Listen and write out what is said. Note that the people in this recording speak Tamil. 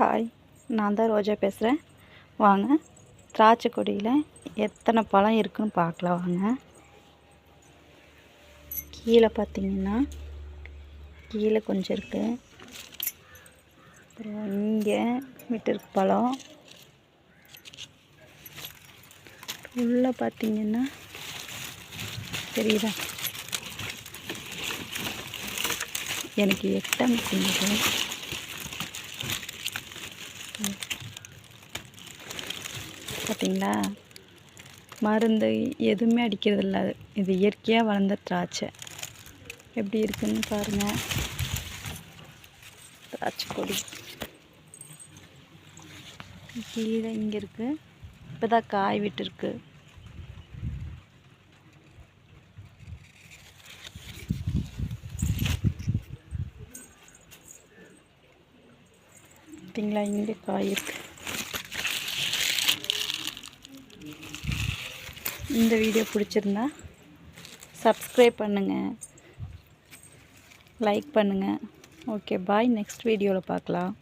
ஹாய், நான் தான் ரோஜா பேசுகிறேன். வாங்க, திராட்சை கொடியில் எத்தனை பழம் இருக்குன்னு பார்க்கலாம். வாங்க, கீழே பார்த்தீங்கன்னா கீழே கொஞ்சம் இருக்குது. அப்புறம் இங்கே விட்டுருக்கு பழம். உள்ளே பார்த்தீங்கன்னா தெரியுதா, எனக்கு எட்ட மாட்டேங்குது. பார்த்தீங்களா, மருந்து எதுவுமே அடிக்கிறதில்ல. இது இயற்கையாக வளர்ந்த திராட்சை. எப்படி இருக்குன்னு பாருங்கள். திராட்சை கொடி கீழே இங்கே இருக்குது. இப்போ தான் காய் விட்டுருக்கு. பார்த்தீங்களா, இங்கே காய் இருக்கு. இந்த வீடியோ பிடிச்சிருந்தா சப்ஸ்கிரைப் பண்ணுங்கள், லைக் பண்ணுங்கள். ஓகே, பாய். நெக்ஸ்ட் வீடியோவில் பார்க்கலாம்.